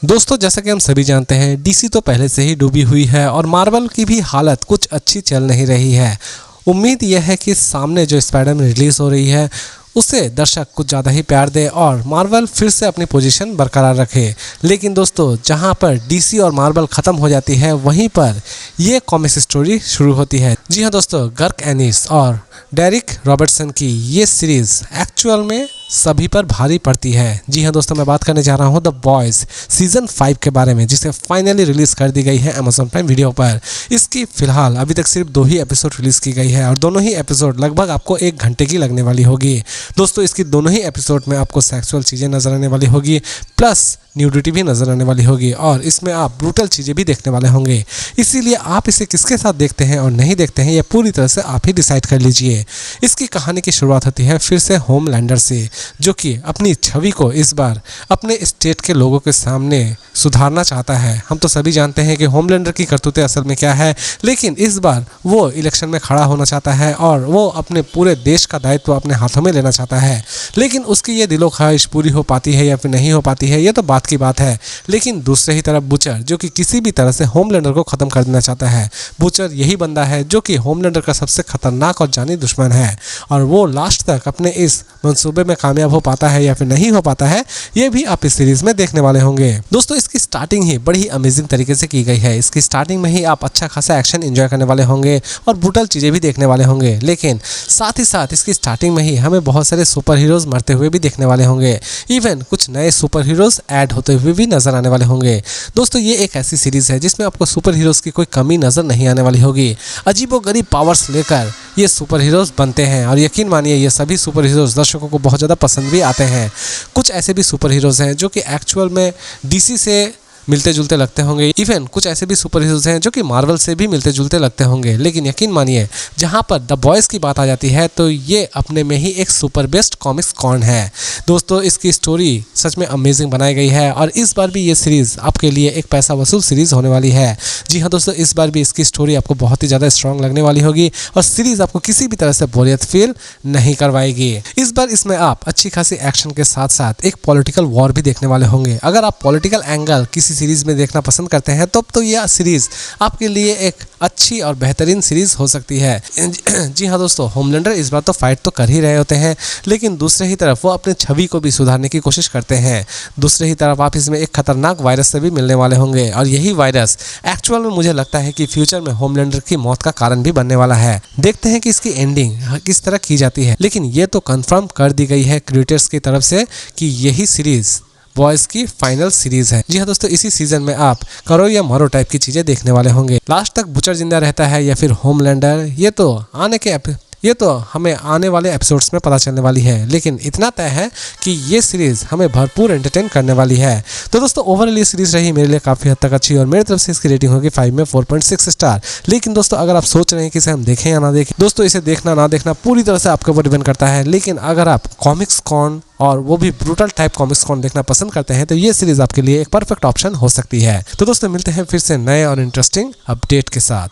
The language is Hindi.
दोस्तों, जैसा कि हम सभी जानते हैं, डीसी तो पहले से ही डूबी हुई है और मार्वल की भी हालत कुछ अच्छी चल नहीं रही है। उम्मीद यह है कि सामने जो स्पाइडरमैन रिलीज़ हो रही है उसे दर्शक कुछ ज़्यादा ही प्यार दे और मार्वल फिर से अपनी पोजीशन बरकरार रखे। लेकिन दोस्तों, जहां पर डीसी और मार्वल ख़त्म हो जाती है वहीं पर ये कॉमिक्स स्टोरी शुरू होती है। जी हाँ दोस्तों, गर्क एनिस और डेरिक रॉबर्टसन की ये सीरीज़ एक्चुअल में सभी पर भारी पड़ती है। जी हाँ दोस्तों, मैं बात करने जा रहा हूँ द बॉयज़ सीज़न 5 के बारे में, जिसे फाइनली रिलीज़ कर दी गई है अमेज़न प्राइम वीडियो पर। इसकी फ़िलहाल अभी तक सिर्फ 2 ही एपिसोड रिलीज़ की गई है और दोनों ही एपिसोड लगभग आपको 1 घंटे की लगने वाली होगी। दोस्तों, इसकी दोनों ही एपिसोड में आपको सेक्सुअल चीज़ें नज़र आने वाली होगी, प्लस न्यूडिटी भी नज़र आने वाली होगी और इसमें आप ब्रूटल चीज़ें भी देखने वाले होंगे। इसीलिए आप इसे किसके साथ देखते हैं और नहीं देखते हैं, ये पूरी तरह से आप ही डिसाइड कर लीजिए। इसकी कहानी की शुरुआत होती है फिर से होमलैंडर से, जो कि अपनी छवि को इस बार अपने स्टेट के लोगों के सामने सुधारना चाहता है। हम तो सभी जानते हैं कि होमलैंडर की करतूतें असल में क्या है, लेकिन इस बार वो इलेक्शन में खड़ा होना चाहता है और वो अपने पूरे देश का दायित्व अपने हाथों में लेना चाहता है। लेकिन उसकी ये दिलो ख्वाहिश पूरी हो पाती है या फिर नहीं हो पाती है, ये तो बात की बात है। लेकिन दूसरे ही तरफ बुचर, जो कि किसी भी तरह से होमलैंडर को ख़त्म कर देना चाहता है। बुचर यही बंदा है जो कि होमलैंडर का सबसे खतरनाक और जानी दुश्मन है और वो लास्ट तक अपने इस मंसूबे में कामयाब हो पाता है या फिर नहीं हो पाता है, ये भी आप इस सीरीज़ में देखने वाले होंगे। दोस्तों, इसकी स्टार्टिंग ही बड़ी ही अमेजिंग तरीके से की गई है। इसकी स्टार्टिंग में ही आप अच्छा खासा एक्शन एंजॉय करने वाले होंगे और ब्रूटल चीज़ें भी देखने वाले होंगे। लेकिन साथ ही साथ इसकी स्टार्टिंग में ही हमें बहुत सारे सुपर हीरोज़ मरते हुए भी देखने वाले होंगे। इवन कुछ नए सुपर हीरोज़ ऐड होते हुए भी नजर आने वाले होंगे। दोस्तों, ये एक ऐसी सीरीज़ है जिसमें आपको सुपर हीरोज़ की कोई कमी नज़र नहीं आने वाली होगी। अजीबोगरीब पावर्स लेकर ये सुपर हीरोज़ बनते हैं और यकीन मानिए ये सभी सुपर हीरोज़ दर्शकों को बहुत ज़्यादा पसंद भी आते हैं। कुछ ऐसे भी सुपर हीरोज़ हैं जो कि एक्चुअल में डीसी से मिलते जुलते लगते होंगे। इवन कुछ ऐसे भी सुपर हीरोज़ हैं जो कि मार्वल से भी मिलते जुलते लगते होंगे। लेकिन यकीन मानिए, जहां पर द बॉयज़ की बात आ जाती है तो ये अपने में ही एक सुपर बेस्ट कॉमिक्स कॉन है। दोस्तों, इसकी स्टोरी सच में अमेजिंग बनाई गई है और इस बार भी ये सीरीज़ आपके लिए एक पैसा वसूल सीरीज़ होने वाली है। जी हाँ दोस्तों, इस बार भी इसकी स्टोरी आपको बहुत ही ज़्यादा स्ट्रॉन्ग लगने वाली होगी और सीरीज़ आपको किसी भी तरह से बोरियत फील नहीं करवाएगी। इस बार इसमें आप अच्छी खासी एक्शन के साथ साथ एक पॉलिटिकल वॉर भी देखने वाले होंगे। अगर आप पॉलिटिकल एंगल किसी सीरीज़ में देखना पसंद करते हैं तब तो यह सीरीज़ आपके लिए एक अच्छी और बेहतरीन सीरीज़ हो सकती है। जी हाँ दोस्तों, होमलैंडर इस बार तो फाइट तो कर ही रहे होते हैं, लेकिन दूसरे ही तरफ वो अपने छवि को भी सुधारने की कोशिश करते हैं। दूसरे ही तरफ आप इसमें एक खतरनाक वायरस से भी मिलने वाले होंगे और यही वायरस एक्चुअल में मुझे लगता है कि फ्यूचर में होमलैंडर की मौत का कारण भी बनने वाला है। देखते हैं कि इसकी एंडिंग किस तरह की जाती है, लेकिन ये तो कंफर्म कर दी गई है क्रिएटर्स की तरफ से कि यही सीरीज़ बॉयज़ की फाइनल सीरीज है। जी हाँ दोस्तों, इसी सीजन में आप करो या मरो टाइप की चीजें देखने वाले होंगे। लास्ट तक बुचर जिंदा रहता है या फिर होमलैंडर, ये तो हमें आने वाले एपिसोड्स में पता चलने वाली है। लेकिन इतना तय है कि ये सीरीज़ हमें भरपूर एंटरटेन करने वाली है। तो दोस्तों, ओवरऑल ये सीरीज़ रही मेरे लिए काफ़ी हद तक अच्छी और मेरी तरफ से इसकी रेटिंग होगी 5 में 4.6 स्टार। लेकिन दोस्तों, अगर आप सोच रहे हैं कि इसे हम देखें या ना देखें, दोस्तों इसे देखना ना देखना पूरी तरह से आपके ऊपर डिपेंड करता है। लेकिन अगर आप कॉमिक्स कॉन और वो भी ब्रूटल टाइप कॉमिक्स कॉन देखना पसंद करते हैं तो ये सीरीज़ आपके लिए एक परफेक्ट ऑप्शन हो सकती है। तो दोस्तों, मिलते हैं फिर से नए और इंटरेस्टिंग अपडेट के साथ।